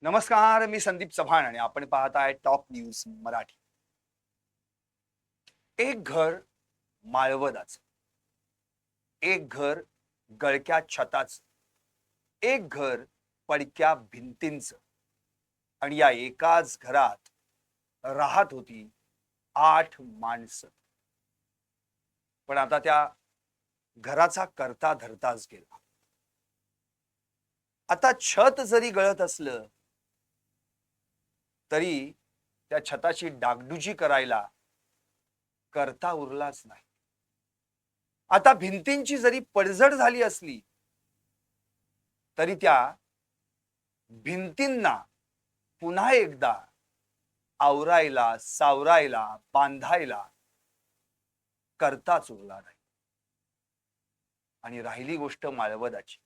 नमस्कार, मी संदीप चव्हाण आणि आपण पाहत आहे टॉप न्यूज मराठी. एक घर माळवदाचं, एक घर गळक्या छताचं, एक घर पडक्या भिंतींचं आणि या एकाच घरात राहत होती 8 माणसं. पण आता त्या घराचा करता धरताच गेला. आता छत जरी गळत असलं तरी त्या छताची डागडुजी करायला करता उरलाच नाही. आता भिंतींची जरी पडझड झाली असली तरी त्या भिंतींना पुन्हा एकदा आवरायला, सावरायला, बांधायला करताच उरला नाही. आणि राहिली गोष्ट माळवदाची.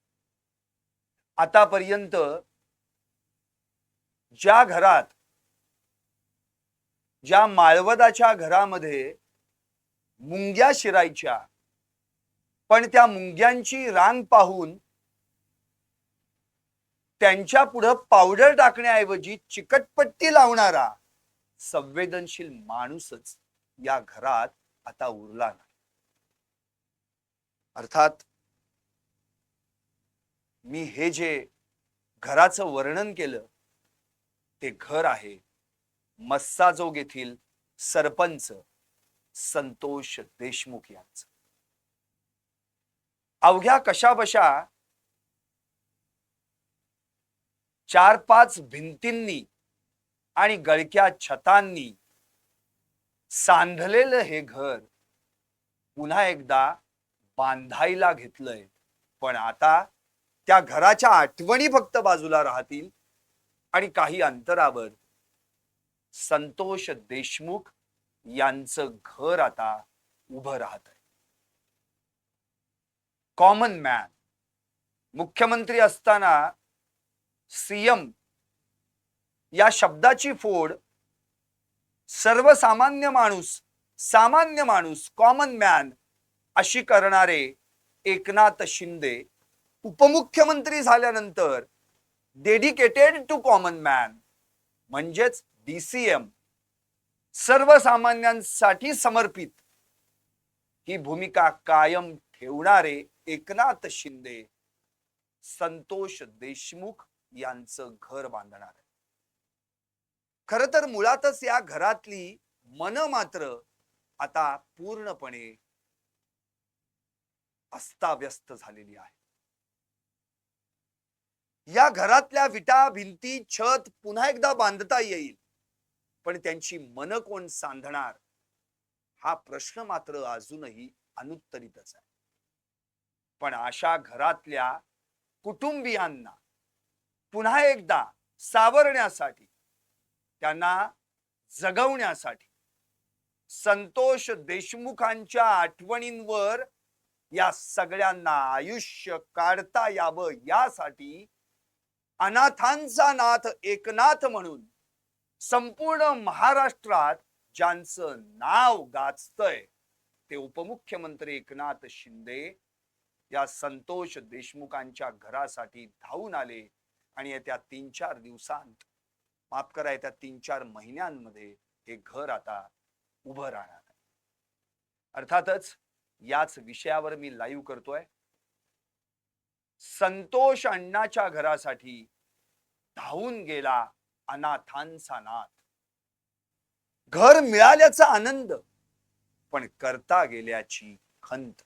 आतापर्यंत ज्या घरात, ज्या माळवदाच्या घरामध्ये मुंग्या शिरायच्या, पण त्या मुंग्यांची रांग पाहून त्यांच्या पुढे पावडर टाकण्याऐवजी चिकटपट्टी लावणारा संवेदनशील माणूसच या घरात आता उरला नाही. अर्थात मी हे जे घराचं वर्णन केलं ते घर आहे मस्साजोग येथील सरपंच संतोष देशमुख यांचं. अवघ्या कशाबशा 4-5 भिंतींनी आणि गळक्या छतांनी सांधलेलं हे घर पुन्हा एकदा बांधायला घेतलंय. पण आता त्या घराच्या आठवणी फक्त बाजूला राहतील आणि काही अंतरावर संतोष देशमुख यांचं घर आता उभं राहत आहे. Common man. मुख्यमंत्री असताना सीएम या शब्दाची फोड सर्वसामान्य माणूस, सामान्य माणूस, कॉमन मॅन अशी करणारे एकनाथ शिंदे उपमुख्यमंत्री झाल्यानंतर डेडिकेटेड टू कॉमन मॅन म्हणजेच डीसीएम, सर्वसामान्यांसाठी समर्पित ही भूमिका कायम ठेवणारे एकनाथ शिंदे संतोष देशमुख यांचं घर बांधणार आहे. खर तर मुळातच या घरातली मन मात्र आता पूर्णपणे अस्ताव्यस्त झालेली आहे. या घरातल्या विटा, भिंती, छत पुन्हा एकदा बांधता येईल, पण त्यांची मन कोण सांधणार हा प्रश्न मात्र अजूनही अनुत्तरितच आहे. पण अशा घरातल्या कुटुंबियांना पुन्हा एकदा सावरण्यासाठी, त्यांना जगवण्यासाठी, संतोष देशमुखांच्या आठवणींवर या सगळ्यांना आयुष्य काढता यावं यासाठी अनाथांचा नाथ एकनाथ म्हणून संपूर्ण महाराष्ट्रात ज्यांचं नाव गाजतंय ते उपमुख्यमंत्री एकनाथ शिंदे या संतोष देशमुखांच्या घरासाठी धावून आले आणि येत्या 3-4 दिवसांत, माफ करा, येत्या 3-4 महिन्यांमध्ये हे घर आता उभं राहणार आहे. अर्थातच याच विषयावर मी लाईव्ह करतोय. संतोष अण्णाच्या घरासाठी धावून गेला अनाथांचा नाथ. घर मिळाल्याचा आनंद, पण करता गेल्याची खंत.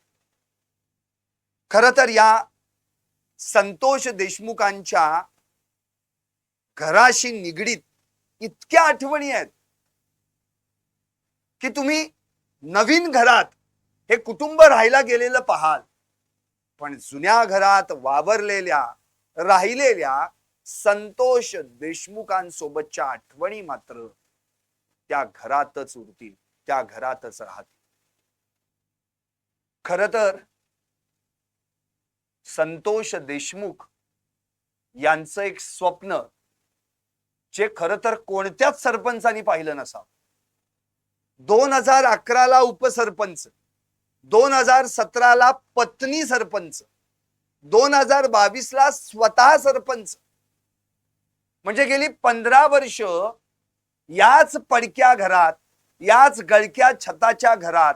खर तर या संतोष देशमुखांच्या घराशी निगडीत इतक्या आठवणी आहेत की तुम्ही नवीन घरात हे कुटुंब राहायला गेलेलं पाहाल, पण जुन्या घरात वावरलेल्या, राहिलेल्या संतोष देशमुखांसोबतच्या आठवणी मात्र त्या घरातच उरतील, त्या घरातच राहतील. खर तर संतोष देशमुख यांचं एक स्वप्न, जे खर तर कोणत्याच सरपंचानी पाहिलं नसावं. 2011ला उपसरपंच, 2017ला पत्नी सरपंच, 2022ला स्वतः सरपंच, म्हणजे गेली 15 वर्ष याच पडक्या घरात, याच गळक्या छताच्या घरात,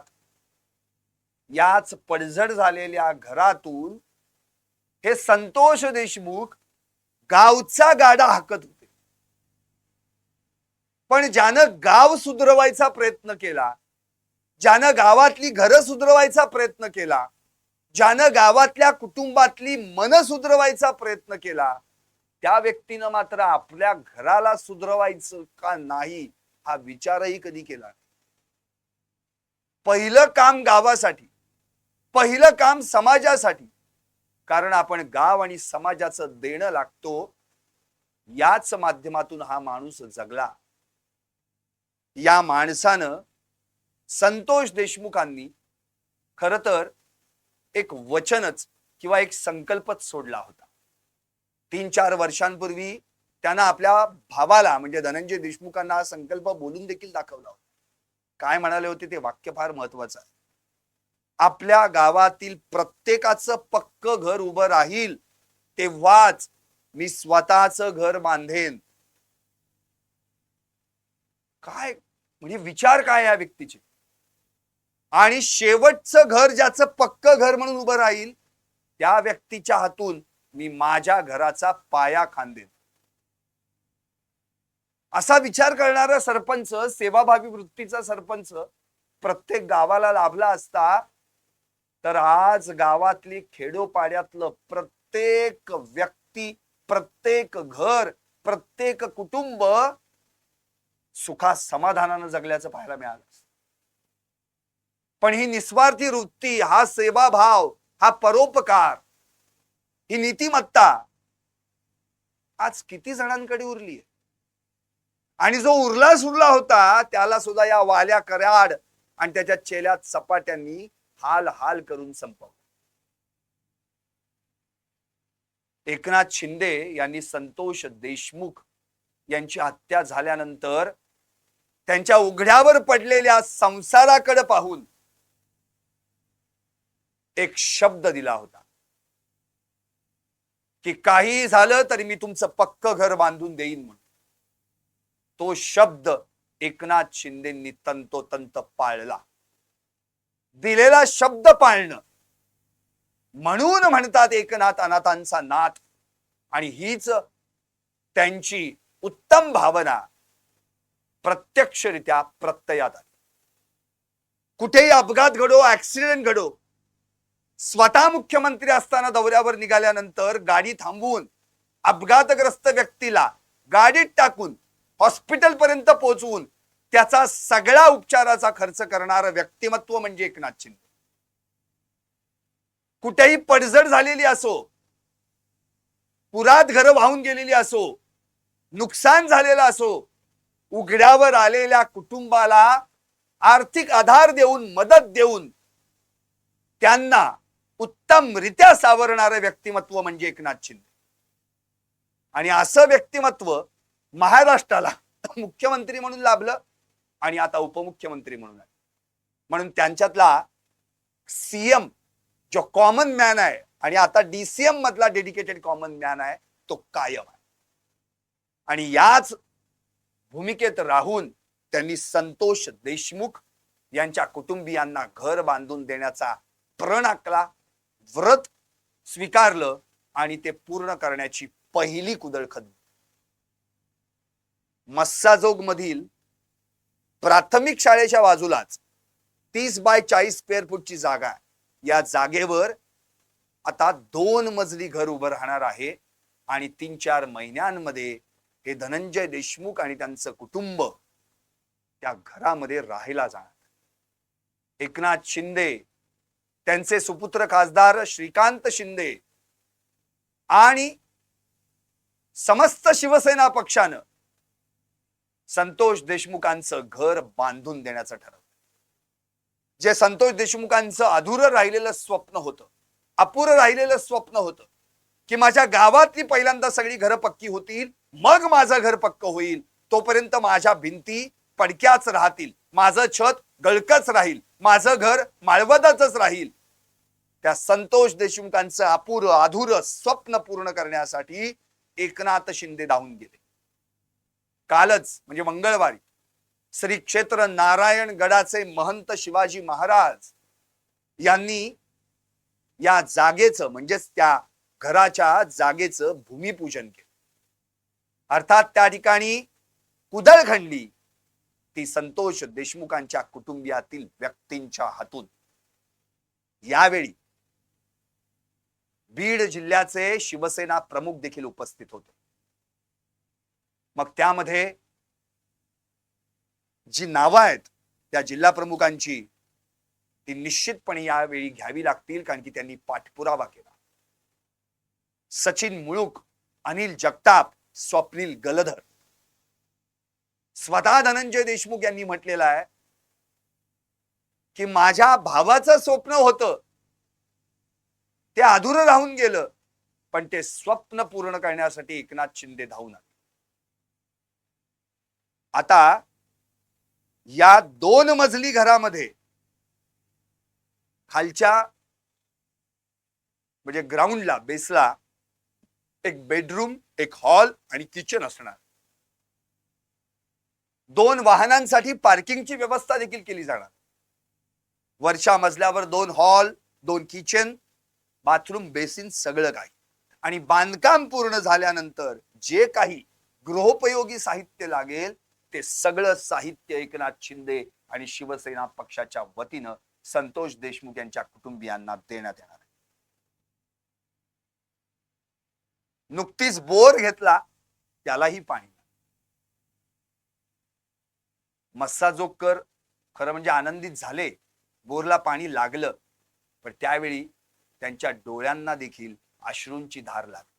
याच पडझड झालेल्या घरातून हे संतोष देशमुख गावचा गाडा हाकत होते. पण ज्यानं गाव सुधरवायचा प्रयत्न केला, ज्यानं गावातली घरं सुधरवायचा प्रयत्न केला, ज्यानं गावातल्या कुटुंबातली मन सुधरवायचा प्रयत्न केला, त्या व्यक्तीनं मात्र आपल्या घराला सुधरवायचं का नाही हा विचारही कधी केला नाही. पहिलं काम गावासाठी, पहिलं काम समाजासाठी, कारण आपण गाव आणि समाजाचं देणं लागतो. याच माध्यमातून हा माणूस जगला. या माणसानं, संतोष देशमुखांनी खर तर एक वचनच किंवा एक संकल्पच सोडला होता. 3-4 वर्षांपूर्वी त्यांना आपल्या भावाला म्हणजे धनंजय देशमुखांना हा संकल्प बोलून देखील दाखवला होता. काय म्हणाले होते ते वाक्य फार महत्वाचं आहे. आपल्या गावातील प्रत्येकाचं पक्क घर उभं राहील तेव्हाच मी स्वतःचं घर बांधेन. काय म्हणजे विचार काय या व्यक्तीचे. आणि शेवटचं घर ज्याचं पक्क घर म्हणून उभं राहील त्या व्यक्तीच्या हातून मी माझ्या घराचा पाया खांदेन. असा विचार करणारा सरपंच, सेवाभावी वृत्तीचा सरपंच प्रत्येक गावाला लाभला असता तर आज गावातली खेडोपाड्यातलं प्रत्येक व्यक्ती, प्रत्येक घर, प्रत्येक कुटुंब सुखा समाधानानं जगल्याचं पाहायला मिळालं. पण ही निस्वार्थी वृत्ती, हा सेवाभाव, हा परोपकार, ही नीतिमत्ता आज किती जणांकडे उरली आहे. आणि जो उरला सुरला होता त्याला सुद्धा या वाल्या कराड आणि त्याच्या चेल्यात सपाट्यांनी हाल हाल करून संपवलं. एकनाथ शिंदे यांनी संतोष देशमुख यांची हत्या झाल्यानंतर त्यांच्या उघड्यावर पडलेल्या संसाराकडे पाहून एक शब्द दिला होता की काही झालं तरी मी तुमचं पक्क घर बांधून देईन म्हणून. तो शब्द एकनाथ शिंदेंनी तंतोतंत पाळला. दिलेला शब्द पाळणं म्हणून म्हणतात एकनाथ अनाथांचा नाथ. आणि हीच त्यांची उत्तम भावना प्रत्यक्षरित्या प्रत्ययात आली. कुठेही अपघात घडो, ऍक्सिडेंट घडो, स्वतः मुख्यमंत्री असताना दौऱ्यावर निघाल्यानंतर गाडी थांबवून अपघातग्रस्त व्यक्तीला गाडीत टाकून हॉस्पिटल पर्यंत पोहोचवून त्याचा सगळा उपचाराचा खर्च करणारं व्यक्तिमत्व म्हणजे एकनाथ शिंदे. कुठेही पडझड झालेली असो, पुरात घरं वाहून गेलेली असो, नुकसान झालेलं असो, उघड्यावर आलेल्या कुटुंबाला आर्थिक आधार देऊन, मदत देऊन त्यांना उत्तमरित्या सावरणारं व्यक्तिमत्व म्हणजे एकनाथ शिंदे. आणि असं व्यक्तिमत्व महाराष्ट्राला मुख्यमंत्री म्हणून लाभलं आणि आता उपमुख्यमंत्री म्हणून आहे. म्हणून त्यांच्यातला सीएम जो कॉमन मॅन आहे आणि आता डीसीएम मधला डेडिकेटेड कॉमन मॅन आहे तो कायम आहे. आणि याच भूमिकेत राहून त्यांनी संतोष देशमुख यांच्या कुटुंबियांना घर बांधून देण्याचा प्रण आखला, व्रत स्वीकारलं आणि ते पूर्ण करण्याची पहिली कुदळ खणली. मस्साजोग मधील प्राथमिक शाळेच्या बाजूलाच 30 बाय 40 स्क्वेअर फूटची जागा आहे. या जागेवर आता 2 मजली घर उभं राहणार आहे आणि 3-4 महिन्यांमध्ये हे धनंजय देशमुख आणि त्यांचं कुटुंब त्या घरामध्ये राहायला जाणार. एकनाथ शिंदे, त्यांचे सुपुत्र खासदार श्रीकांत शिंदे आणि समस्त शिवसेना पक्षानं संतोष देशमुखांचं घर बांधून देण्याचं ठरवलं. जे संतोष देशमुखांचं अधुरं राहिलेलं स्वप्न होतं, अपुरं राहिलेलं स्वप्न होतं की माझ्या गावातली पहिल्यांदा सगळी घरं पक्की होतील, मग माझं घर पक्क होईल, तोपर्यंत माझ्या भिंती पडक्याच राहतील, माझं छत गळकच राहील, माझं घर माळवदाचंच राहील. त्या संतोष देशमुखांचं अपुरं अधुरं स्वप्न पूर्ण करण्यासाठी एकनाथ शिंदे धावून गेले. कालच म्हणजे मंगळवारी श्री क्षेत्र नारायणगडाचे महंत शिवाजी महाराज यांनी या जागेचं म्हणजेच त्या घराच्या जागेचं भूमिपूजन केलं. अर्थात त्या ठिकाणी कुदळ खणली ती संतोष देशमुखांच्या कुटुंबियातील व्यक्तींच्या हातून. यावेळी बीड जिल्ह्याचे शिवसेना प्रमुख देखील उपस्थित होते. मग त्यामध्ये जी नावं आहेत त्या जिल्हा प्रमुखांची ती निश्चितपणे यावेळी घ्यावी लागतील, कारण की त्यांनी पाठपुरावा केला. सचिन मुळूक, अनिल जगताप, स्वप्नील गलधर, स्वतः धनंजय देशमुख यांनी म्हटलेलं आहे की माझ्या भावाचं स्वप्न होतं ते अधुरं राहून गेलं, पण ते स्वप्न पूर्ण करण्यासाठी एकनाथ शिंदे धावून आले. आता या 2 मजली घरामध्ये खालच्या म्हणजे ग्राउंडला बेसला एक बेडरूम, एक हॉल आणि किचन असणार. 2 वाहनांसाठी पार्किंगची व्यवस्था देखील केली जाणार. वरच्या मजल्यावर 2 हॉल, 2 किचन, बाथरूम, बेसिन सगळं काही. आणि बांधकाम पूर्ण झाल्यानंतर जे काही गृहोपयोगी साहित्य लागेल ते सगळं साहित्य एकनाथ शिंदे आणि शिवसेना पक्षाच्या वतीनं संतोष देशमुख यांच्या कुटुंबियांना देण्यात येणार आहे. नुकतीच बोर घेतला त्यालाही पाणी. मस्साजोगकर खरं म्हणजे आनंदित झाले, बोरला पाणी लागलं, पण त्यावेळी त्यांच्या डोळ्यांना देखील अश्रूंची धार लागली.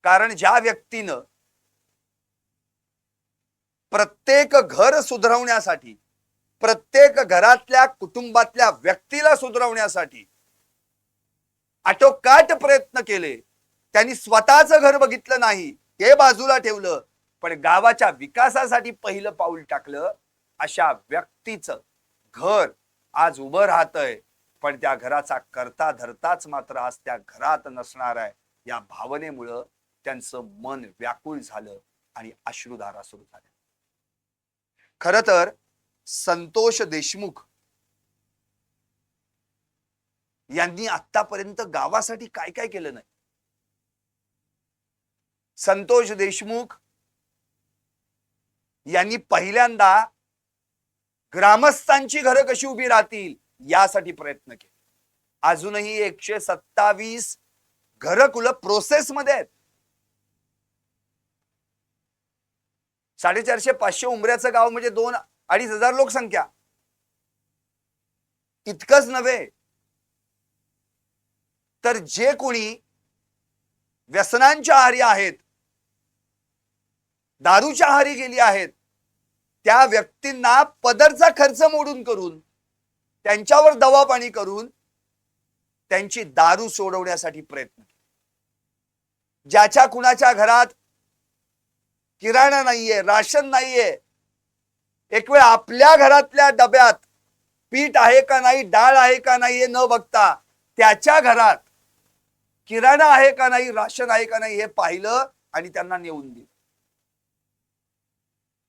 कारण ज्या व्यक्तीनं प्रत्येक घर सुधारवण्यासाठी, प्रत्येक घरातल्या कुटुंबातल्या व्यक्तीला सुधारवण्यासाठी आटोकाट प्रयत्न केले, त्यांनी स्वतःचं घर बघितलं नाही, ते बाजूला ठेवलं, पण गावाच्या विकासासाठी पहिलं पाऊल टाकलं, अशा व्यक्तीचं घर आज उभं राहतंय, पण त्या घराचा करता धरताच मात्र आज त्या घरात नसणार आहे. या भावनेमुळं त्यांचं मन व्याकुळ झालं आणि अश्रुधारा सुरू झाल्या. खरं तर संतोष देशमुख यांनी आतापर्यंत गावासाठी काय काय केलं नाही. संतोष देशमुख यांनी पहिल्यांदा ग्रामस्थांची घरं कशी उभी राहतील यासाठी प्रयत्न केले. अजूनही 127 घरकुलं प्रोसेस मध्ये आहेत. 450-500 उमऱ्याचं गाव म्हणजे 2-2.5 हजार लोकसंख्या. इतकंच नव्हे तर जे कोणी व्यसनांच्या आहारी आहेत, दारूच्या आहारी गेली आहेत, त्या व्यक्तींना पदरचा खर्च मोडून करून, त्यांच्यावर दवा पाणी करून त्यांची दारू सोडवण्यासाठी प्रयत्न केला. ज्याच्या कुणाच्या घरात किराणा नाहीये, राशन नाहीये, एक वेळ आपल्या घरातल्या डब्यात पीठ आहे का नाही, डाळ आहे का नाही हे न बघता त्याच्या घरात किराणा आहे का नाही, राशन आहे का नाही हे पाहिलं आणि त्यांना नेऊन दिलं.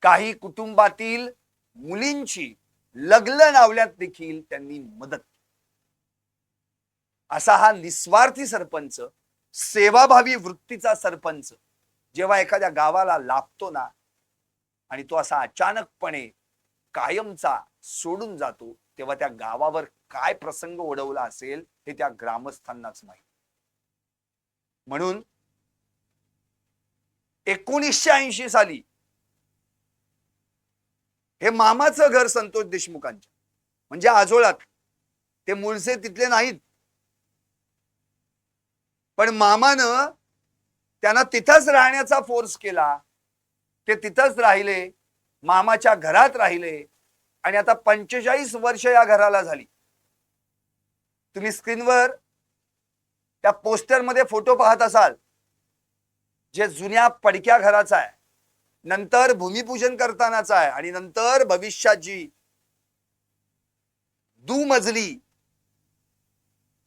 काही कुटुंबातील मुलींची लग्न लावण्यात देखील त्यांनी मदत केली. असा हा निस्वार्थी सरपंच, सेवाभावी वृत्तीचा सरपंच जेव्हा एखाद्या गावाला लाभतो ना आणि तो असा अचानकपणे कायमचा सोडून जातो, तेव्हा त्या गावावर काय प्रसंग ओढवला असेल हे त्या ग्रामस्थांनाच माहिती. म्हणून 1980 साली हे मामाचं घर संतोष देशमुखांच्या म्हणजे आजोळात, ते मूळचे तिथले नाहीत, पण मामानं त्यांना तिथंच राहण्याचा फोर्स केला. ते तिथंच राहिले, मामाच्या घरात राहिले आणि आता 45 वर्ष या घराला झाली. तुम्ही स्क्रीनवर त्या पोस्टरमध्ये फोटो पाहत असाल, जे जुन्या पडक्या घराचा आहे, नंतर भूमिपूजन करतानाचा आहे आणि नंतर भविष्यात जी दुमजली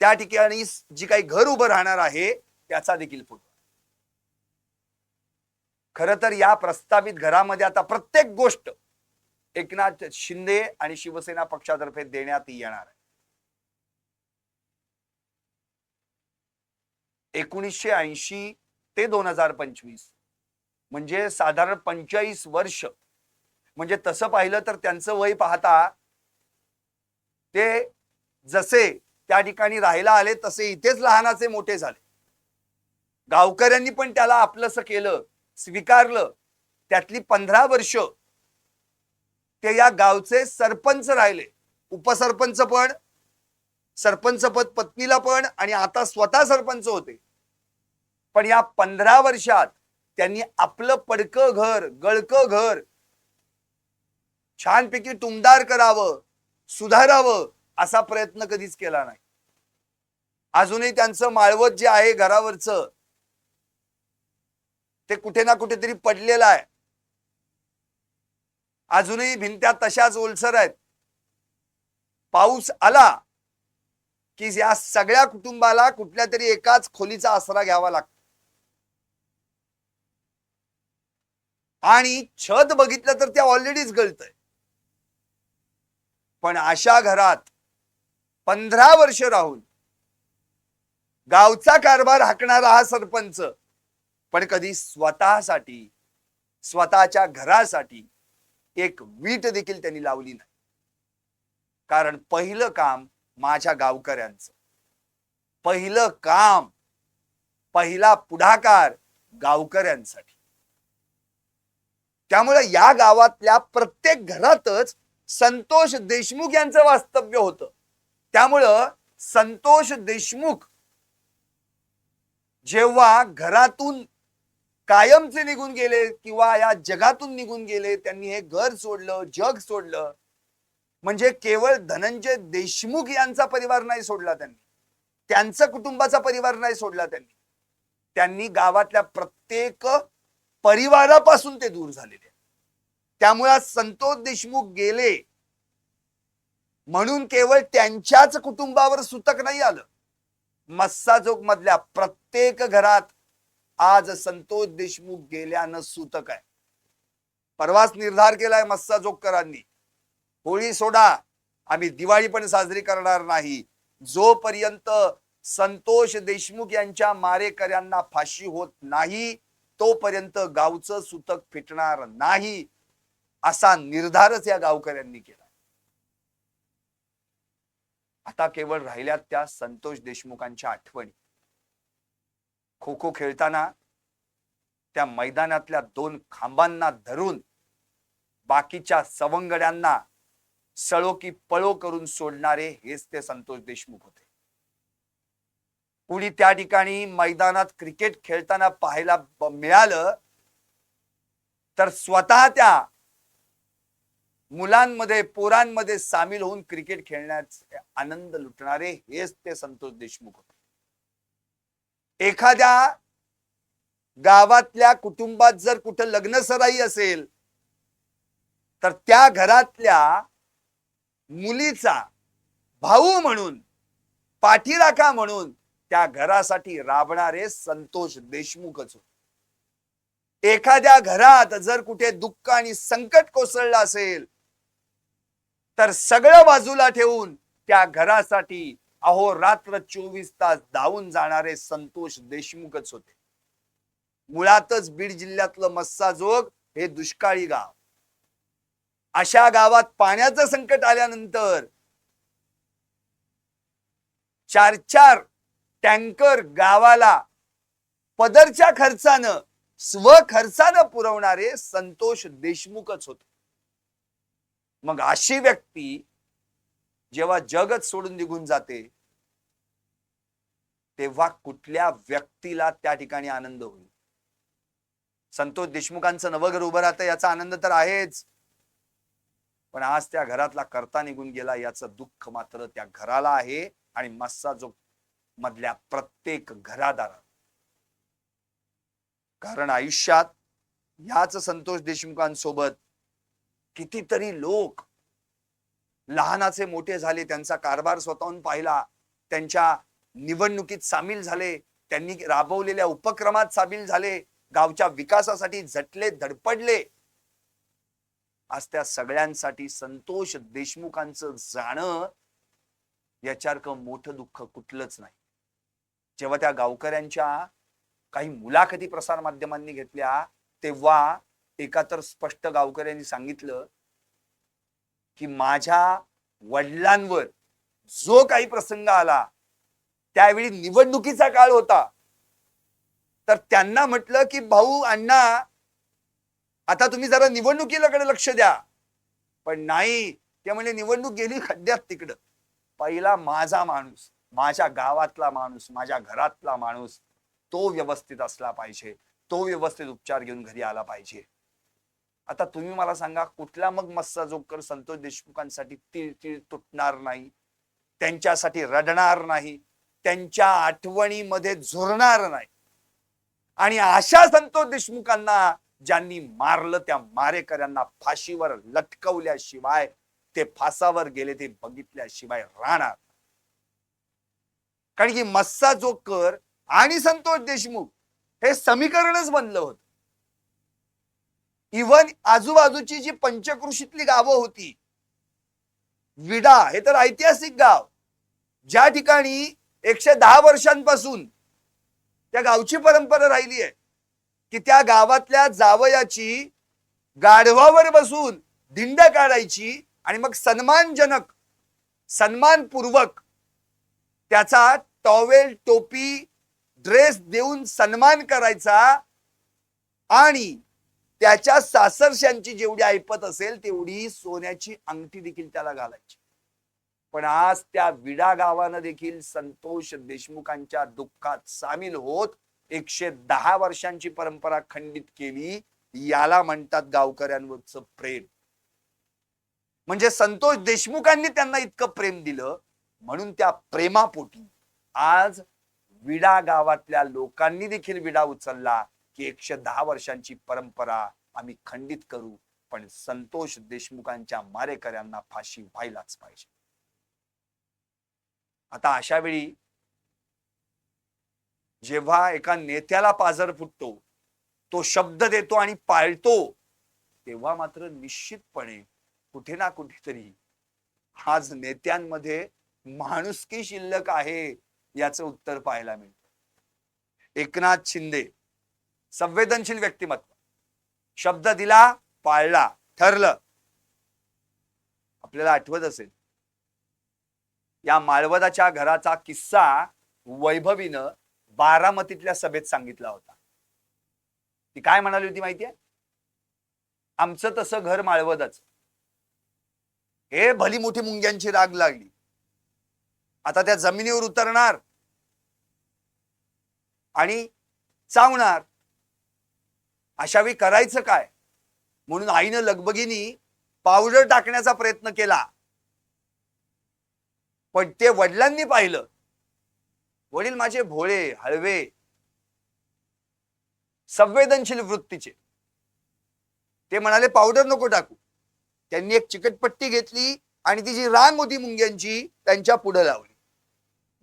त्या ठिकाणी जी काही घर उभं राहणार आहे त्याचा देखील फोटो. खरं तर या प्रस्तावित घरामध्ये आता प्रत्येक गोष्ट एकनाथ शिंदे आणि शिवसेना पक्षातर्फे देण्यात येणार आहे. 1980 ते 2025 म्हणजे साधारण 45 वर्ष. म्हणजे तसं पाहिलं तर त्यांचं वय पाहता ते जसे त्या ठिकाणी राहायला आले तसे इथेच लहानाचे मोठे झाले. गावकऱ्यांनी पण त्याला आपलंसं केलं, स्वीकारलं. त्यातली 15 वर्ष ते या गावचे सरपंच राहिले, उपसरपंच पण, सरपंच पद पत्नीला पण, आणि आता स्वतः सरपंच होते. पण या 15 वर्षात त्यांनी आपलं पडकं घर, गळकं घर छानपैकी टुमदार करावं, सुधारावं असा प्रयत्न कधीच केला नाही. अजूनही त्यांचं माळवत जे आहे घरावरचं ते कुठे ना कुठेतरी पडलेलं आहे. अजूनही भिंत्या तशाच ओलसर आहेत. पाऊस आला की या सगळ्या कुटुंबाला कुठल्या तरी एकाच खोलीचा आसरा घ्यावा लागतो. आणि छत बघितलं तर ते ऑलरेडीच गळतंय. पण अशा घरात 15 वर्ष राहून गावचा कारभार हाकणारा हा सरपंच पण कधी स्वतःसाठी, स्वतःच्या घरासाठी एक वीट देखील त्यांनी लावली नाही. कारण पहिलं काम माझ्या गावकऱ्यांचं, पहिलं काम, पहिला पुढाकार गावकऱ्यांसाठी. त्यामुळे या गावातल्या प्रत्येक घरातच संतोष देशमुख यांचं वास्तव्य होतं. त्यामुळं संतोष देशमुख जेव्हा घरातून कायमचे निघून गेले किंवा या जगातून निघून गेले, त्यांनी हे घर सोडलं, जग सोडलं, म्हणजे केवळ धनंजय देशमुख यांचा परिवार नाही सोडला त्यांनी, त्यांचा कुटुंबाचा परिवार नाही सोडला त्यांनी गावातल्या प्रत्येक परिवारापासून ते दूर झालेले. त्यामुळे संतोष देशमुख गेले म्हणून केवळ त्यांच्याच कुटुंबावर सुतक नाही आलं. मस्साजोग मधल्या प्रत्येक घरात आज संतोष देशमुख गेल्यानं सुतक आहे. परवाच निर्धार केलाय मस्साजोगकरांनी, होळी सोडा, आम्ही दिवाळी पण साजरी करणार नाही जोपर्यंत संतोष देशमुख यांच्या मारेकऱ्यांना फाशी होत नाही तोपर्यंत गावचं सुतक फिटणार नाही, असा निर्धारच या गावकऱ्यांनी केला. आता केवळ राहिल्यात त्या संतोष देशमुखांच्या आठवणी. खो खो खेळताना त्या मैदानातल्या 2 खांबांना धरून बाकीच्या सवंगड्यांना सळो की पळो करून सोडणारे हेच ते संतोष देशमुख होते. कुणी त्या ठिकाणी मैदानात क्रिकेट खेळताना पाहायला मिळालं तर स्वतः त्या मुलांमध्ये, पोरांमध्ये सामील होऊन क्रिकेट खेळण्याचा आनंद लुटणारे हेच ते संतोष देशमुख होते. एखाद्या गावातल्या कुटुंबात जर कुठं लग्न सराई असेल तर त्या घरातल्या मुलीचा भाऊ म्हणून, पाठीराखा म्हणून त्या घरासाठी राबणारे संतोष देशमुखच होते. एखाद्या घरात जर कुठे दुःख आणि संकट कोसळलं असेल तर सगळं बाजूला ठेवून त्या घरासाठी अहोरात्र 24 तास धावून जाणारे संतोष देशमुखच होते. मुळातच बीड जिल्ह्यातलं मस्साजोग हे दुष्काळी गाव. अशा गावात पाण्याचं संकट आल्यानंतर 4-4 टँकर गावाला पदरच्या खर्चानं, स्वखर्चानं पुरवणारे संतोष देशमुखच होते. मग अशी व्यक्ती जेव्हा जगच सोडून निघून जाते तेव्हा कुठल्या व्यक्तीला त्या ठिकाणी आनंद होईल? संतोष देशमुखांचं नवघर उभं राहतं याचा आनंद तर आहेच, पण आज त्या घरातला कर्ता निघून गेला याचं दुःख मात्र त्या घराला आहे आणि मस्साजोग मधल्या प्रत्येक घरादाराला. कारण आयुष्यात याच संतोष देशमुखांसोबत कितीतरी लोक लहानाचे मोठे झाले, त्यांचा कारभार स्वतःहून पाहिला, त्यांच्या निवडणुकीत सामील झाले, त्यांनी राबवलेल्या उपक्रमात सामील झाले, गावच्या विकासासाठी झटले, धडपडले. आज त्या सगळ्यांसाठी संतोष देशमुखांचं जाणं याच्यासारखं मोठं दुःख कुठलंच नाही. जेव्हा त्या गावकऱ्यांच्या काही मुलाखती प्रसार माध्यमांनी घेतल्या तेव्हा एका तर स्पष्ट गावकऱ्यांनी सांगितलं की माझ्या वडिलांवर जो काही प्रसंग आला त्यावेळी निवडणुकीचा काळ होता, तर त्यांना म्हटलं की भाऊ अण्णा आता तुम्ही जरा निवडणुकीकडे लक्ष द्या. पण नाही, ते म्हणजे निवडणूक गेली खड्ड्यात तिकडं. पहिला माझा माणूस, माझ्या गावातला माणूस, माझ्या घरातला माणूस तो व्यवस्थित असला पाहिजे, तो व्यवस्थित उपचार घेऊन घरी आला पाहिजे. आता तुम्ही मला सांगा कुठला मग मस्सा जोकर संतोष देशमुखांसाठी तीळ तीळ तुटणार नाही, त्यांच्यासाठी रडणार नाही, त्यांच्या आठवणीमध्ये झुरणार नाही. आणि अशा संतोष देशमुखांना ज्यांनी मारलं त्या मारेकऱ्यांना फाशीवर लटकवल्याशिवाय ते फासावर गेले ते बघितल्याशिवाय राहणार. कारण की मस्सा जोकर आणि संतोष देशमुख हे समीकरणच बनलं होतं. इव्हन आजूबाजूची जी पंचकृषीतली गावं होती, विडा हे तर ऐतिहासिक गाव, ज्या ठिकाणी 110 वर्षांपासून त्या गावची परंपरा राहिली आहे की त्या गावातल्या जावयाची गाढवावर बसून दिंड काढायची आणि मग सन्मानजनक, सन्मानपूर्वक त्याचा टॉवेल, टोपी, ड्रेस देऊन सन्मान करायचा आणि त्याच्या सासरशांची जेवढी ऐपत असेल तेवढी सोन्याची अंगठी देखील त्याला घालायची. पण आज त्या विडा गावानं देखील संतोष देशमुखांच्या दुःखात सामील होत 110 वर्षांची परंपरा खंडित केली. याला म्हणतात गावकऱ्यांवरचं प्रेम. म्हणजे संतोष देशमुखांनी त्यांना इतकं प्रेम दिलं म्हणून त्या प्रेमापोटी आज विडा गावातल्या लोकांनी देखील विडा उचलला की 110 वर्षांची परंपरा आम्ही खंडित करू, पण संतोष देशमुखांच्या मारेकऱ्यांना फाशी व्हायलाच पाहिजे. आता अशा वेळी जेव्हा एका नेत्याला पाझर फुटतो, तो शब्द देतो आणि पाळतो, तेव्हा मात्र निश्चितपणे कुठे ना कुठेतरी आज नेत्यांमध्ये माणुसकी शिल्लक आहे याचं उत्तर पाहायला मिळतं. एकनाथ शिंदे संवेदनशील व्यक्तिमत्व, शब्द दिला, पाळला, ठरलं. आपल्याला आठवत असेल या माळवदाच्या घराचा किस्सा वैभवीनं बारामतीतल्या सभेत सांगितला होता. ती काय म्हणाली होती माहितीये? आमचं तसं घर माळवदाच, हे भली मोठी मुंग्यांची राग लागली, आता त्या जमिनीवर उतरणार आणि चावणार. अशा वेळी करायचं काय म्हणून आईनं लगबगीनी पावडर टाकण्याचा प्रयत्न केला, पण ते वडिलांनी पाहिलं. वडील माझे भोळे, हळवे, संवेदनशील वृत्तीचे, ते म्हणाले पावडर नको टाकू. त्यांनी एक चिकटपट्टी घेतली आणि ती जी रांग होती मुंग्यांची त्यांच्या पुढे लावली.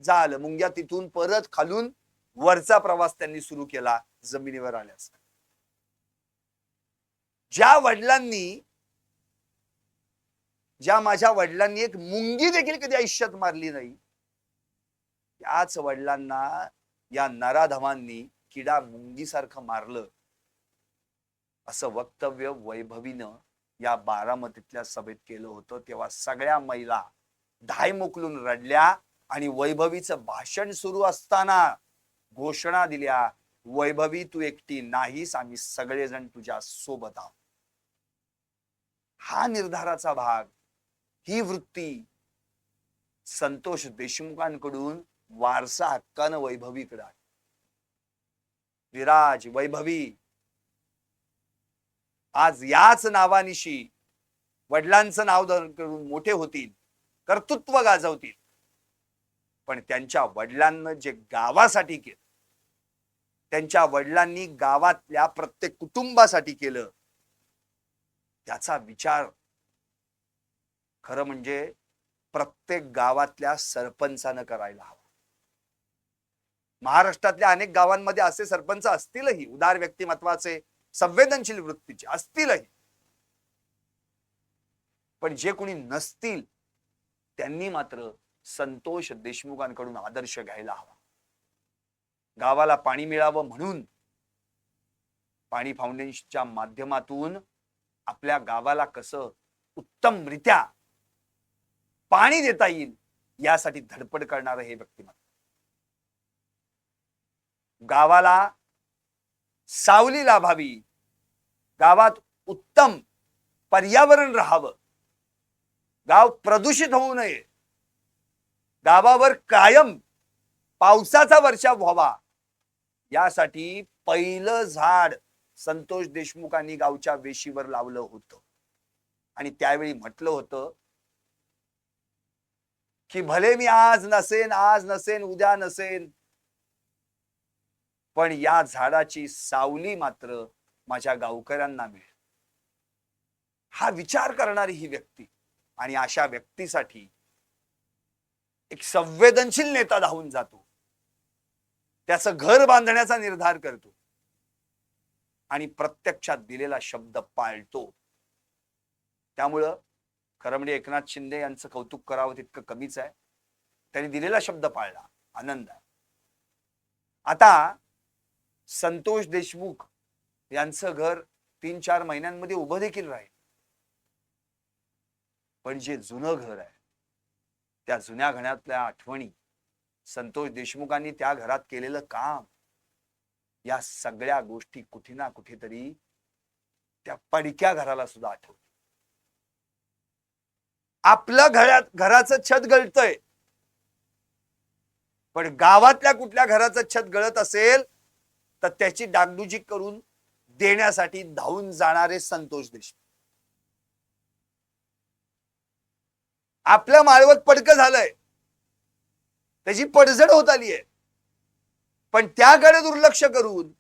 झालं, मुंग्या तिथून परत खालून वरचा प्रवास त्यांनी सुरू केला जमिनीवर आल्यास. ज्या माझ्या वडिलांनी एक मुंगी देखील कधी आयुष्यात मारली नाही, त्याच वडिलांना या नराधमांनी किडा मुंगीसारखं मारलं, असं वक्तव्य वैभवीनं या बारामतीतल्या सभेत केलं होतं. तेव्हा सगळ्या महिला धाय मोकलून रडल्या आणि वैभवीचं भाषण सुरू असताना घोषणा दिल्या, वैभवी तू एकटी नाहीस, आम्ही सगळेजण तुझ्या सोबत आहोत. हा निर्धाराचा भाग, ही वृत्ती संतोष देशमुखांकडून वारसा हक्कानं वैभवीकडे आहे. विराज, वैभवी आज याच नावानिशी वडिलांचं नाव करून मोठे होतील, कर्तृत्व गाजवतील. पण त्यांच्या वडिलांना जे गावासाठी केलं, त्यांच्या वडिलांनी गावातल्या प्रत्येक कुटुंबासाठी केलं, त्याचा विचार खरं म्हणजे प्रत्येक गावातल्या सरपंचानं करायला हवा. महाराष्ट्रातल्या अनेक गावांमध्ये असे सरपंच असतीलही, उदार व्यक्तिमत्वाचे, संवेदनशील वृत्तीचे असतीलही, पण जे कोणी नसतील त्यांनी मात्र संतोष देशमुखांकडून आदर्श घ्यायला हवा. गावाला पाणी मिळावं म्हणून पाणी फाउंडेशनच्या माध्यमातून आपल्या गावाला कसं उत्तमरित्या पाणी देता येईल यासाठी धडपड करणारं हे व्यक्तिमत्व. गावाला सावली लाभावी, गावात उत्तम पर्यावरण राहावं, गाव प्रदूषित होऊ नये, गावावर कायम पावसाचा वर्षाव व्हावा, यासाठी पहिलं झाड संतोष देशमुखांनी गावच्या वेशीवर लावलं होतं. आणि त्यावेळी म्हटलं होतं की भले मी आज नसेन उद्या नसेन, पण या झाडाची सावली मात्र माझ्या गावकऱ्यांना मिळेल. हा विचार करणारी ही व्यक्ती, आणि अशा व्यक्तीसाठी एक संवेदनशील नेता धावून जातो, त्याचं घर बांधण्याचा निर्धार करतो आणि प्रत्यक्षात दिलेला शब्द पाळतो. त्यामुळं खरं म्हणजे एकनाथ शिंदे यांचं कौतुक करावं तितकं कमीच आहे. त्यांनी दिलेला शब्द पाळला, आनंद आहे. आता संतोष देशमुख यांचं घर 3-4 महिन्यांमध्ये उभं देखील राहील, पण जे जुनं घर आहे त्या जुन्या घरातल्या आठवणी, संतोष देशमुखांनी त्या घरात केलेलं काम, या सगळ्या गोष्टी कुठे ना कुठेतरी त्या पडक्या घराला सुद्धा आठवत. आपलं घराचं छत गळतंय, पण गावातल्या कुठल्या घराचं छत गळत असेल तर त्याची डागडुजी करून देण्यासाठी धावून जाणारे संतोष देशमुख. आपल्या माळवत पडकं झालंय, त्याची पडझड होत आली आहे, पण त्याकडे दुर्लक्ष करून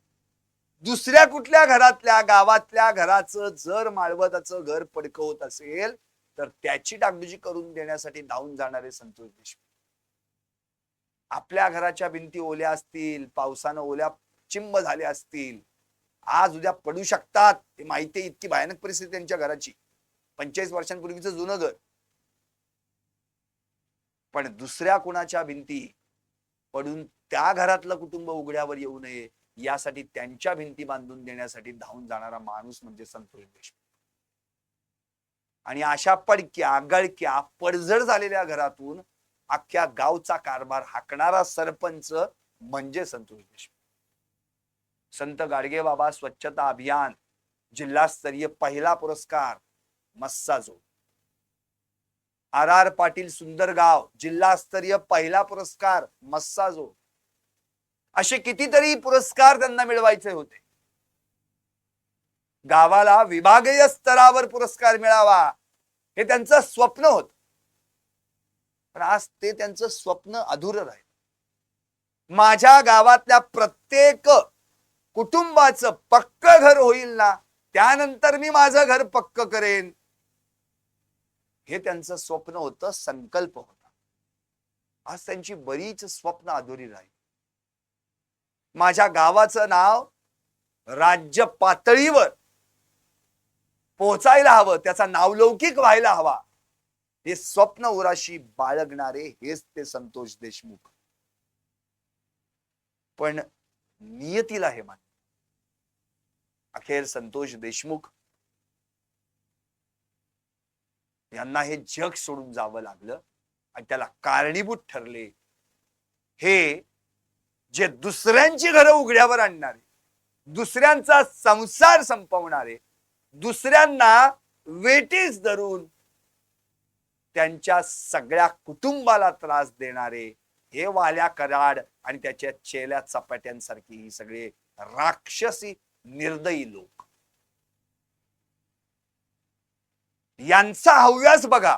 दुसऱ्या कुठल्या घरातल्या गावातल्या घराचं जर माळवताचं घर पडकं होत असेल तर त्याची डागडुजी करून देण्यासाठी धावून जाणारे संतोष देशमुख. आपल्या घराच्या भिंती ओल्या असतील, पावसानं ओल्या चिंब झाल्या असतील, आज उद्या पडू शकतात, हे माहिती आहे. इतकी भयानक परिस्थिती त्यांच्या घराची, 45 वर्षांपूर्वीचं जुनं घर. पण दुसऱ्या कुणाच्या भिंती पडून त्या घरातलं कुटुंब उघड्यावर येऊ नये यासाठी त्यांच्या भिंती बांधून देण्यासाठी धावून जाणारा माणूस म्हणजे संतोष देशमुख. आणि अशा पडक्या गळक्या पडझड झालेल्या घरातून अख्ख्या गावचा कारभार हाकणारा सरपंच म्हणजे संतोष देशमुख. संत गाडगे बाबा स्वच्छता अभियान जिल्हास्तरीय पहिला पुरस्कार मस्साजोग. RR पाटील सुंदरगाव जिल्हास्तरीय पहिला पुरस्कार मस्साजोग. असे कितीतरी पुरस्कार त्यांना मिळवायचे होते. गावाला विभागीय स्तरावर पुरस्कार मिळावा हे त्यांचं स्वप्न होत, पण आज ते त्यांचं स्वप्न अधुरं राहील. माझ्या गावातल्या प्रत्येक कुटुंबाचं पक्क घर होईल ना, त्यानंतर मी माझं घर पक्क करेन, हे त्यांचं स्वप्न होतं, संकल्प होता. आज त्यांची बरीच स्वप्न अधुरी राहील. माझ्या गावाचं नाव राज्य पातळीवर पोहोचायला हवं, त्याचा नावलौकिक व्हायला हवा, हे स्वप्न उराशी बाळगणारे हेच ते संतोष देशमुख. पण नियतीला हे मान. अखेर संतोष देशमुख यांना हे जग सोडून जावं लागलं, आणि त्याला कारणीभूत ठरले हे जे दुसऱ्यांची घरं उघड्यावर आणणारे, दुसऱ्यांचा संसार संपवणारे, दुसऱ्यांना वेटीस धरून त्यांच्या सगळ्या कुटुंबाला त्रास देणारे हे वाल्या कराड आणि त्याच्या चेल्या चपाट्यांसारखी ही सगळे राक्षसी निर्दयी लोक. यांचा हव्यास बघा.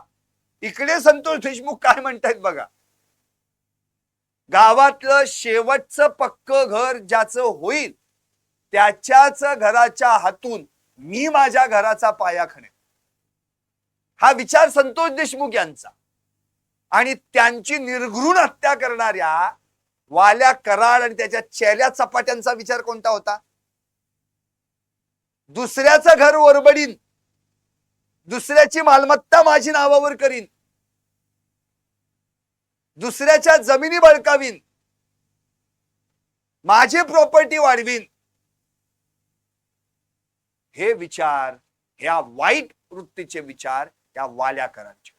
इकडे संतोष देशमुख काय म्हणतायत बघा. गावातलं शेवटचं पक्क घर ज्याचं होईल त्याच्याच घराच्या हातून मी माझ्या घराचा पाया खणेन, हा विचार संतोष देशमुख यांचा. आणि त्यांची निर्घृण हत्या करणाऱ्या वाल्या कराड आणि त्याच्या चेल्या चपाट्यांचा विचार कोणता होता? दुसऱ्याचं घर ओरबडीन, दुसऱ्याची मालमत्ता माझी नावावर करीन, दुसऱ्याच्या जमिनी बळकावीन, माझी प्रॉपर्टी वाढवीन, हे विचार, ह्या वाईट वृत्तीचे विचार या वाल्या करांचे.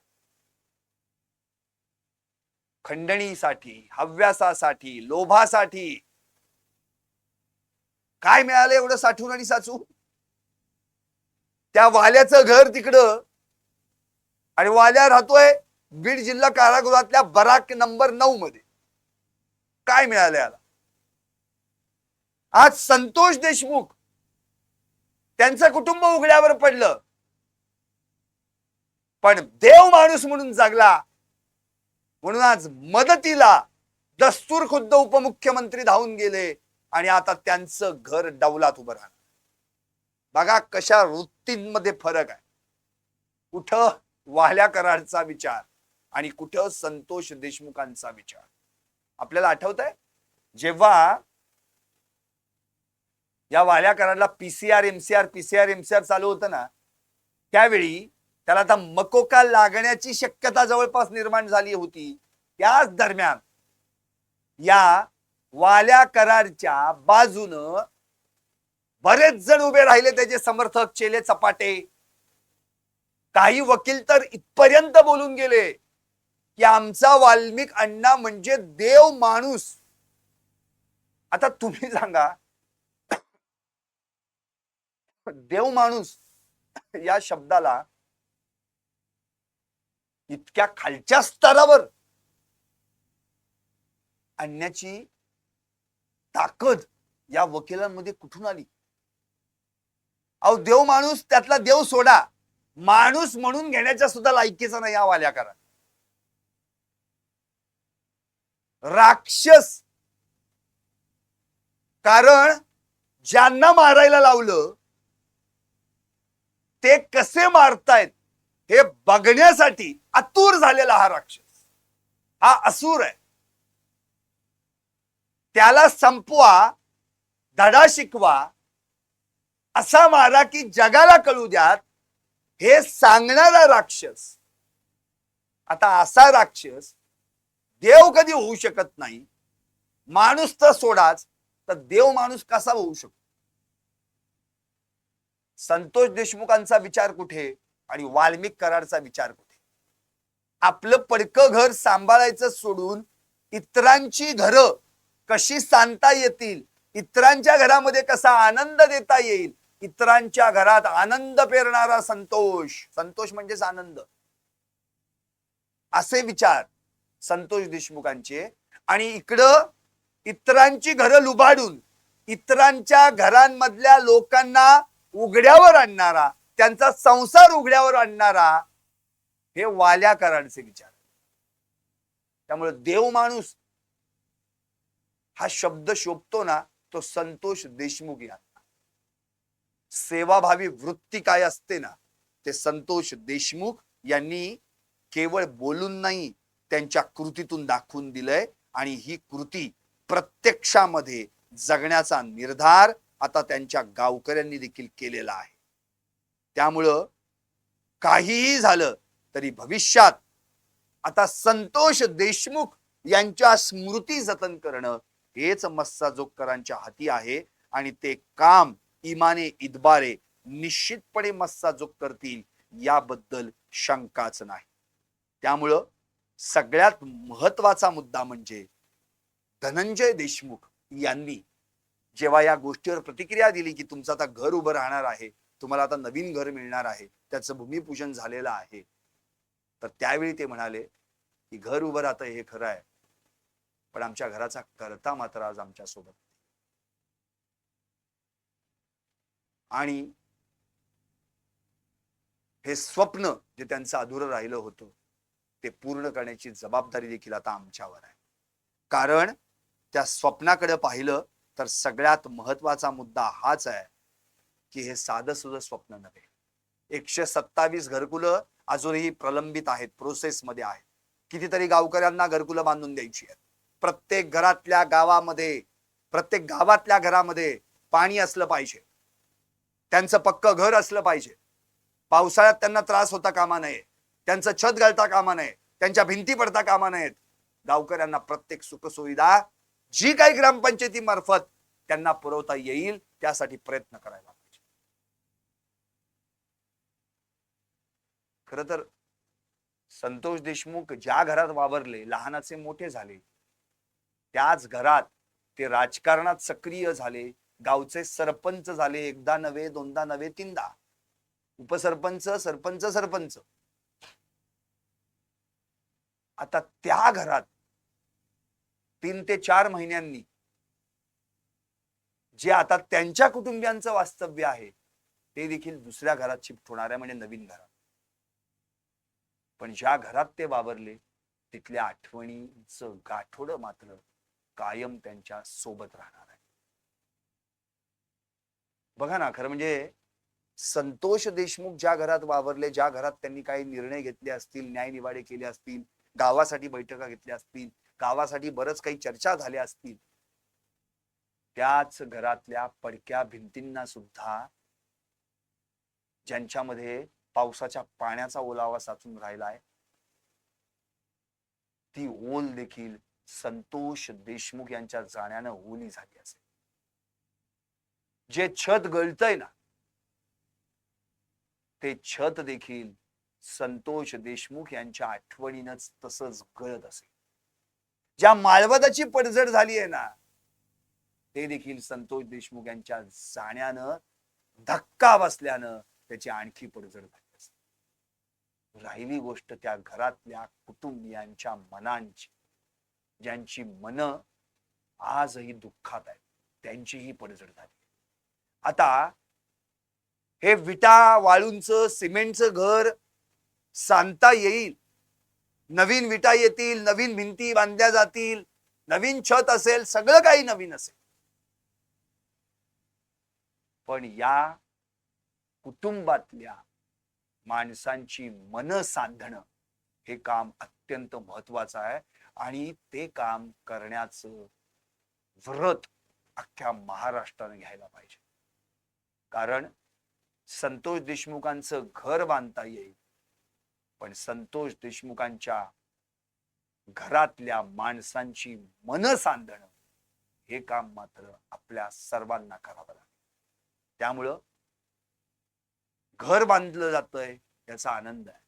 खंडणीसाठी, हव्यासासाठी, लोभासाठी काय मिळालं एवढं साठवून आणि साचू? त्या वाल्याचं घर तिकडं आणि वाल्या राहतोय बीड जिल्हा कारागृहातल्या बराक नंबर 9 मध्ये. काय मिळालं याला? आज संतोष देशमुख त्यांचं कुटुंब उघड्यावर पडलं, पण देव माणूस म्हणून जगला म्हणून आज मदतीला दस्तूर खुद्द उपमुख्यमंत्री धावून गेले आणि आता त्यांचं घर डौलात उभं राहणार. बघा कशा वृत्तींमध्ये फरक आहे. कुठं वाल्या कराडचा विचार आणि कुठं संतोष देशमुखांचा विचार. आपल्याला आठवतंय जेव्हा या वाल्या कराडला पीसीआर एमसीआर चालू होतं ना, त्यावेळी त्याला आता मकोका लागण्याची शक्यता जवळपास निर्माण झाली होती. त्याच दरम्यान या वाल्या कराडच्या बाजूनं बरेच जण उभे राहिले, त्याचे समर्थक, चेले चपाटे. काही वकील तर इथपर्यंत बोलून गेले की आमचा वाल्मिक अण्णा म्हणजे देव माणूस. आता तुम्ही सांगा, देव माणूस या शब्दाला इतक्या खालच्या स्तरावर आणण्याची ताकद या वकिलांमध्ये कुठून आली? अहो, देव माणूस त्यातला देव सोडा, माणूस म्हणून घेण्याच्या सुद्धा लायकीचा नाही या वाल्या करा. राक्षस. कारण ज्यांना मारायला लावलं ते कसे मारतायत हे बघण्यासाठी आतुर झालेला हा राक्षस, हा असुर आहे. त्याला संपवा, धडा शिकवा, असा मारा की जगाला कळू द्यात, हे सांगणारा राक्षस. आता असा राक्षस देव कधी होऊ शकत नाही. माणूस तर सोडाच, तर देव माणूस कसा होऊ शकतो? संतोष देशमुखांचा विचार कुठे आणि वाल्मिक कराडचा विचार कुठे? आपलं पडकं घर सांभाळायचं सोडून इतरांची घरं कशी सांधता येतील, इतरांच्या घरामध्ये कसा आनंद देता येईल, इतरांच्या घरात आनंद पेरणारा संतोष. संतोष म्हणजेच आनंद. असे विचार संतोष देशमुखांचे. आणि इकडं इतरांची घरं लुबाडून इतरांच्या घरांमधल्या लोकांना उघड्यावर आणणारा, त्यांचा संसार उघड्यावर आणणारा हे वाल्या कराडचे विचार. त्यामुळे देव माणूस हा शब्द शोभतो ना, तो संतोष देशमुख यांना. सेवाभावी वृत्ती काय असते ना, ते संतोष देशमुख यांनी केवळ बोलून नाही, त्यांच्या कृतीतून दाखवून दिलंय. आणि ही कृती प्रत्यक्षामध्ये जगण्याचा निर्धार आता त्यांच्या गावकऱ्यांनी देखील केलेला आहे. त्यामुळं काहीही झालं तरी भविष्यात आता संतोष देशमुख यांच्या स्मृती जतन करणं हेच मस्साजोगकरांच्या हाती आहे. आणि ते काम इमाने इतबारे निश्चितपणे मस्साजोग करतील याबद्दल शंकाच नाही. त्यामुळं सगळ्यात महत्वाचा मुद्दा म्हणजे धनंजय देशमुख यांनी जेव्हा या गोष्टीवर प्रतिक्रिया दिली की तुमचं आता घर उभं राहणार आहे, तुम्हाला आता नवीन घर मिळणार आहे, त्याचं भूमिपूजन झालेलं आहे, तर त्यावेळी ते म्हणाले की घर उभं राहतं हे खरं आहे, पण आमच्या घराचा करता मात्र आज आमच्या सोबत. आणि हे स्वप्न जे त्यांचं अधुरं राहिलं होतं ते पूर्ण करण्याची जबाबदारी देखील आता आमच्यावर आहे. कारण त्या स्वप्नाकडे पाहिलं तर सगळ्यात महत्वाचा मुद्दा हाच आहे की हे साधं सुद्धा स्वप्न नव्हे. 127 घरकुलं अजूनही प्रलंबित आहेत, प्रोसेसमध्ये आहेत. कितीतरी गावकऱ्यांना घरकुलं बांधून द्यायची आहेत. प्रत्येक घरातल्या गावामध्ये, प्रत्येक गावातल्या घरामध्ये पाणी असलं पाहिजे, त्यांचं पक्क घर असलं पाहिजे, पावसाळ्यात त्यांना त्रास होता कामा नये, त्यांचं छत घालता कामा नये, त्यांच्या भिंती पडता कामा नयेत. गावकऱ्यांना प्रत्येक सुखसुविधा जी काही ग्रामपंचायतीमार्फत त्यांना पुरवता येईल त्यासाठी प्रयत्न करायला पाहिजे. खर तर संतोष देशमुख ज्या घरात वावरले, लहानाचे मोठे झाले, त्याच घरात ते राजकारणात सक्रिय झाले, गावचे सरपंच झाले, एकदा नव्हे, दोनदा नव्हे, तीनदा, उपसरपंच, सरपंच, सरपंच. आता त्या घरात 3 ते 4 महिन्यांनी जे आता त्यांच्या कुटुंबियांचं वास्तव्य आहे ते देखील दुसऱ्या घरात शिफ्ट होणार आहे, म्हणजे नवीन घरात. पण ज्या घरात ते वावरले तिथल्या आठवणींचं गाठोड मात्र कायम त्यांच्या सोबत राहणार आहे. बघा ना, खरं म्हणजे संतोष देशमुख ज्या घरात वावरले, ज्या घरात त्यांनी काही निर्णय घेतले असतील, न्यायनिवाडे केले असतील, गावासाठी बैठका घेतल्या असतील, गावासाठी बरंच काही चर्चा झाल्या असतील, त्याच घरातल्या पडक्या भिंतींना सुद्धा ज्यांच्यामध्ये पावसाच्या पाण्याचा ओलावा साचून राहिलाय, ती ओल देखील संतोष देशमुख यांच्या जाण्यानं ओली झाली असेल. जे छत गळतय ना, ते छत देखील संतोष देशमुख यांच्या आठवणीनंच तसंच गळत असेल. ज्या माळवदाची पडझड झाली आहे ना, ते देखील संतोष देशमुख यांच्या जाण्यानं, धक्का बसल्यानं त्याची आणखी पडझड झाली असेल. राहिली गोष्ट त्या घरातल्या कुटुंबियांच्या मनांची, ज्यांची मन आजही दुःखात आहेत, त्यांचीही पडझड झाली. आता हे विटा वाळूंचं सिमेंटचं घर सांधता येईल, नवीन विटा येतील, नवीन भिंती बांधल्या जातील, नवीन छत असेल, सगळं काही नवीन असेल, पण या कुटुंबातल्या माणसांची मन सांधणं हे काम अत्यंत महत्वाचं आहे. आणि ते काम करण्याचं व्रत अख्ख्या महाराष्ट्राने घ्यायला पाहिजे. कारण संतोष देशमुखांचं घर बांधता येईल, पण संतोष देशमुखांच्या घरातल्या माणसांची मन सांधणं हे काम मात्र आपल्या सर्वांना करावं लागेल. त्यामुळं घर बांधलं जातंय याचा आनंद आहे,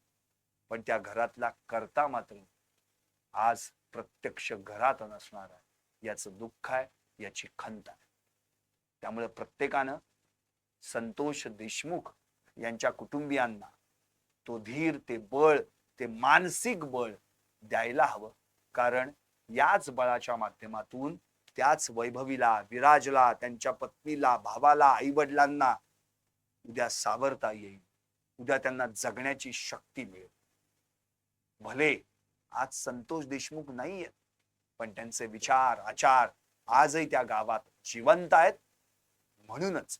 पण त्या घरातला कर्ता मात्र आज प्रत्यक्ष घरात नसणार आहे, याचं दुःख आहे, याची खंत आहे. त्यामुळे प्रत्येकानं संतोष देशमुख यांच्या कुटुंबियांना तो धीर, ते बळ, ते मानसिक बळ द्यायला हवं. कारण याच बळाच्या माध्यमातून त्याच वैभवीला, विराजला, त्यांच्या पत्नीला, भावाला, आई वडिलांना उद्या सावरता येईल, उद्या त्यांना जगण्याची शक्ती मिळेल. भले आज संतोष देशमुख नाहीये, पण त्यांचे विचार, आचार आजही त्या गावात जिवंत आहेत. म्हणूनच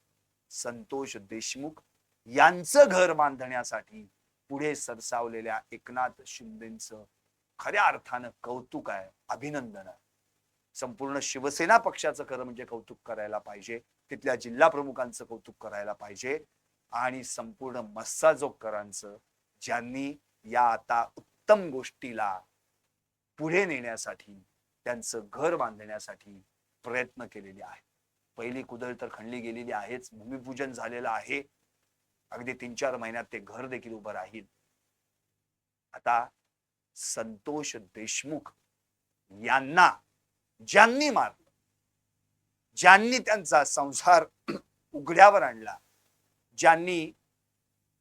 संतोष देशमुख यांचं घर बांधण्यासाठी पुढे सरसावलेल्या एकनाथ शिंदेचं खऱ्या अर्थानं कौतुक आहे, अभिनंदन आहे. संपूर्ण शिवसेना पक्षाचं खरं म्हणजे कौतुक करायला पाहिजे, तिथल्या जिल्हा प्रमुखांचं कौतुक करायला पाहिजे, आणि संपूर्ण मस्साजोगकरांचं, ज्यांनी या आता उत्तम गोष्टीला पुढे नेण्यासाठी, त्यांचं घर बांधण्यासाठी प्रयत्न केलेले आहेत. पहिली कुदळ तर खणली गेलेली आहेच, भूमिपूजन झालेलं आहे, अगदी 3-4 महिन्यात ते घर देखील उभं राहील. आता संतोष देशमुख यांना ज्यांनी मारलं, ज्यांनी त्यांचा संसार उघड्यावर आणला, ज्यांनी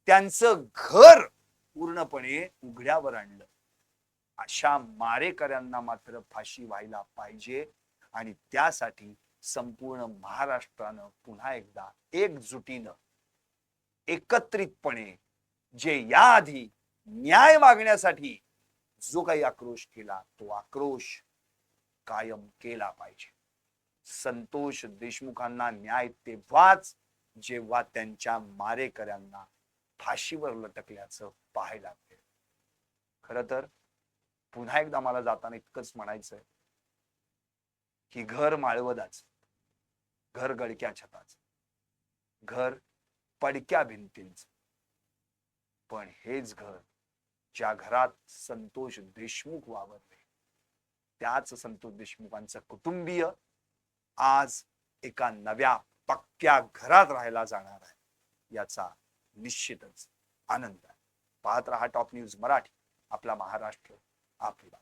त्यांचं घर पूर्णपणे उघड्यावर आणलं, अशा मारेकऱ्यांना मात्र फाशी व्हायला पाहिजे. आणि त्यासाठी संपूर्ण महाराष्ट्रानं पुन्हा एकदा एकजुटीनं, एकत्रितपणे जे याआधी न्याय मागण्यासाठी जो काही आक्रोश केला, तो आक्रोश कायम केला पाहिजे. संतोष देशमुखांना न्याय तेव्हाच जेव्हा त्यांच्या मारेकऱ्यांना फाशीवर लटकल्याचं पाहायला मिळेल. खरं तर पुन्हा एकदा मला जाताना इतकंच म्हणायचंय की घर माळवदाच, घर गडक्या छताच, घर पडक्या भिंतींच, पण हेच घर ज्या घरात संतोष देशमुख वावरले, त्याच संतोष देशमुखांचं कुटुंबीय आज एका नव्या पक्क्या घरात राहायला जाणार आहे, याचा निश्चितच आनंद आहे. पाहत रहा टॉप न्यूज मराठी, आपला महाराष्ट्र आपला.